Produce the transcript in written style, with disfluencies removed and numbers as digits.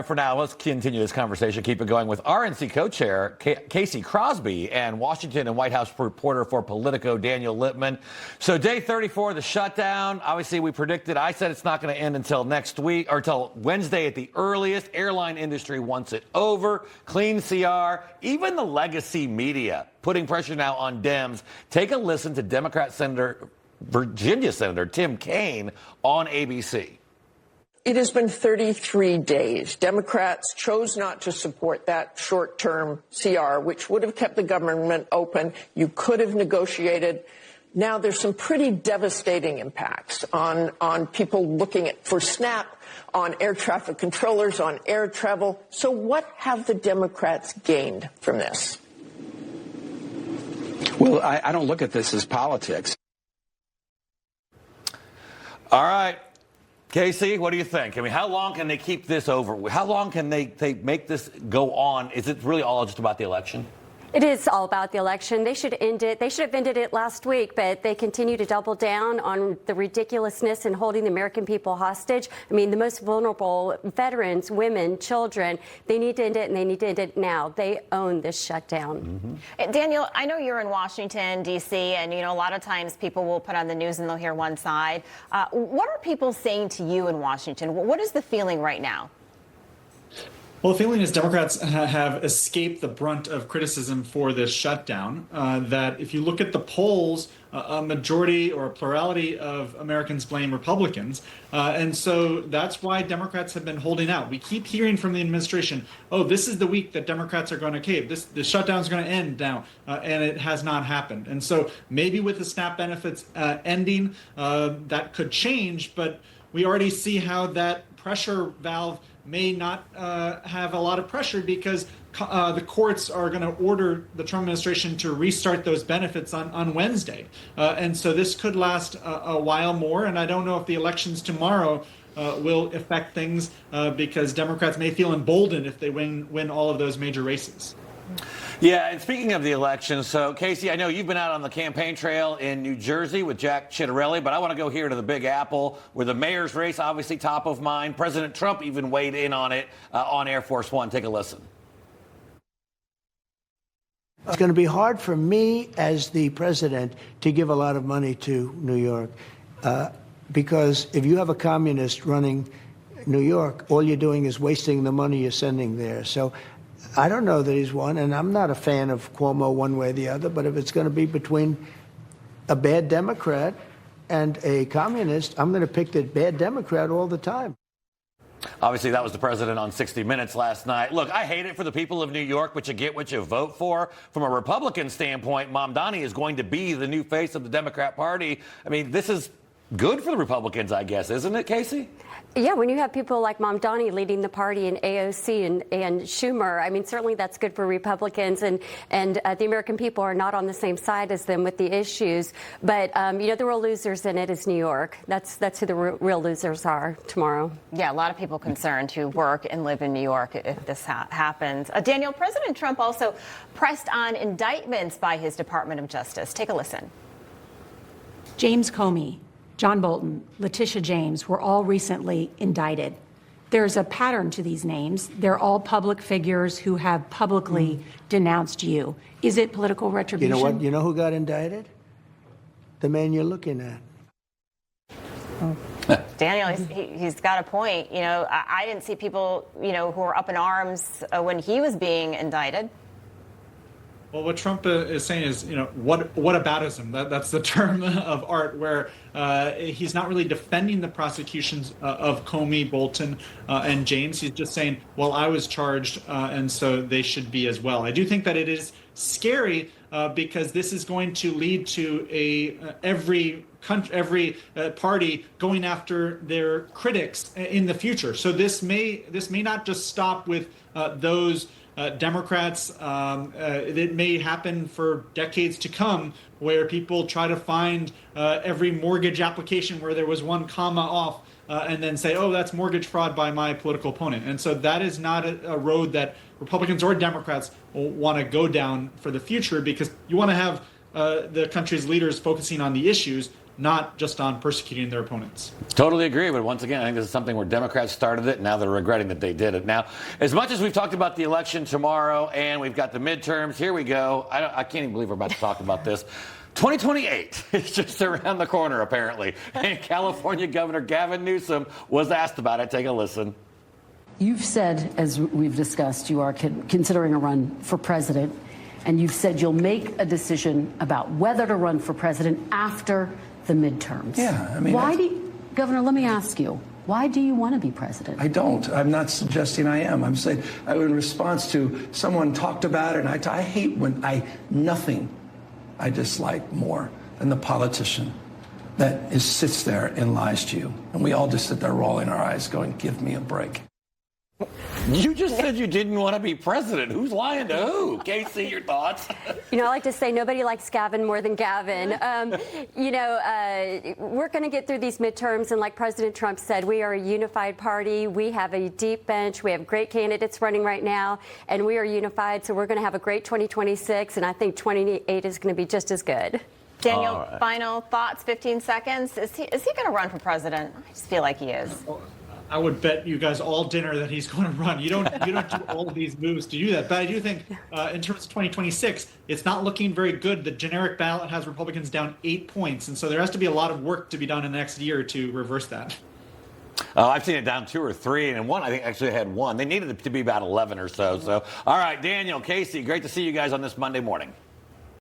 For now, let's continue this conversation, keep it going with RNC co-chair Casey Crosbie and Washington and White House reporter for Politico Daniel Lippman. So day 34 of the shutdown, obviously we predicted, I said it's not going to end until next week or until Wednesday at the earliest. Airline industry wants it over, clean CR, even the legacy media putting pressure now on Dems. Take a listen to Virginia Senator Tim Kaine on ABC. It has been 33 days. Democrats chose not to support that short-term CR, which would have kept the government open. You could have negotiated. Now there's some pretty devastating impacts on people looking for SNAP, on air traffic controllers, on air travel. So what have the Democrats gained from this? Well, I don't look at this as politics. All right. Casey, what do you think? I mean, how long can they keep this over? How long can they make this go on? Is it really all just about the election? It is all about the election. They should end it. They should have ended it last week, but they continue to double down on the ridiculousness in holding the American people hostage. I mean, the most vulnerable, veterans, women, children, they need to end it, and they need to end it now. They own this shutdown. Mm-hmm. Daniel, I know you're in Washington, D.C., and, you know, a lot of times people will put on the news and they'll hear one side. What are people saying to you in Washington? What is the feeling right now? Well, the feeling is Democrats have escaped the brunt of criticism for this shutdown, that if you look at the polls, a majority or a plurality of Americans blame Republicans. And so that's why Democrats have been holding out. We keep hearing from the administration, oh, this is the week that Democrats are going to cave. The shutdown is going to end now. And it has not happened. And so maybe with the SNAP benefits ending, that could change. But we already see how that pressure valve may not have a lot of pressure because the courts are going to order the Trump administration to restart those benefits on Wednesday. And so this could last a while more. And I don't know if the elections tomorrow will affect things because Democrats may feel emboldened if they win all of those major races. Yeah, and speaking of the election, so Casey, I know you've been out on the campaign trail in New Jersey with Jack Ciattarelli, but I want to go here to the Big Apple, where the mayor's race obviously top of mind. President Trump even weighed in on it on Air Force One. Take a listen. It's going to be hard for me as the president to give a lot of money to New York because if you have a communist running New York, all you're doing is wasting the money you're sending there. So I don't know that he's won, and I'm not a fan of Cuomo one way or the other, but if it's going to be between a bad Democrat and a communist, I'm going to pick the bad Democrat all the time. Obviously, that was the president on 60 Minutes last night. Look, I hate it for the people of New York, but you get what you vote for. From a Republican standpoint, Mamdani is going to be the new face of the Democrat Party. I mean, this is good for the Republicans, I guess, isn't it, Casey? Yeah, when you have people like Mamdani leading the party and AOC and Schumer, I mean, certainly that's good for Republicans, and the American people are not on the same side as them with the issues. But, you know, the real losers in it is New York. That's who the real losers are tomorrow. Yeah, a lot of people concerned who work and live in New York if this happens. Daniel, President Trump also pressed on indictments by his Department of Justice. Take a listen. James Comey, John Bolton, Letitia James were all recently indicted. There's a pattern to these names. They're all public figures who have publicly denounced you. Is it political retribution? You know what? You know who got indicted? The man you're looking at. Daniel, he's got a point. You know, I didn't see people, you know, who were up in arms when he was being indicted. Well, what Trump is saying is, you know, what aboutism? That's the term of art where he's not really defending the prosecutions of Comey, Bolton, and James. He's just saying, well, I was charged, and so they should be as well. I do think that it is scary because this is going to lead to every party going after their critics in the future. So this may not just stop with those Democrats. It may happen for decades to come where people try to find every mortgage application where there was one comma off and then say, oh, that's mortgage fraud by my political opponent. And so that is not a road that Republicans or Democrats want to go down for the future, because you want to have the country's leaders focusing on the issues, not just on persecuting their opponents. Totally agree, but once again, I think this is something where Democrats started it, and now they're regretting that they did it. Now, as much as we've talked about the election tomorrow and we've got the midterms, here we go. I can't even believe we're about to talk about this. 2028 is just around the corner, apparently. And California Governor Gavin Newsom was asked about it. Take a listen. You've said, as we've discussed, you are considering a run for president, and you've said you'll make a decision about whether to run for president after the midterms. Yeah, I mean, Governor, let me ask you, why do you want to be president? I don't. I'm not suggesting I am. I'm saying in response to someone talked about it, and I hate when nothing I dislike more than the politician that sits there and lies to you. And we all just sit there rolling our eyes going, give me a break. You just said you didn't want to be president. Who's lying to who? Casey, your thoughts? You know, I like to say nobody likes Gavin more than Gavin. We're going to get through these midterms, and like President Trump said, we are a unified party. We have a deep bench. We have great candidates running right now, and we are unified. So we're going to have a great 2026, and I think 28 is going to be just as good. Daniel, final thoughts, 15 seconds. Is he going to run for president? I just feel like he is. I would bet you guys all dinner that he's going to run. You don't do all of these moves to do that. But I do think in terms of 2026, it's not looking very good. The generic ballot has Republicans down 8 points. And so there has to be a lot of work to be done in the next year to reverse that. I've seen it down 2 or 3, and one, I think, actually had 1. They needed it to be about 11 or so. So, all right, Daniel, Casey, great to see you guys on this Monday morning.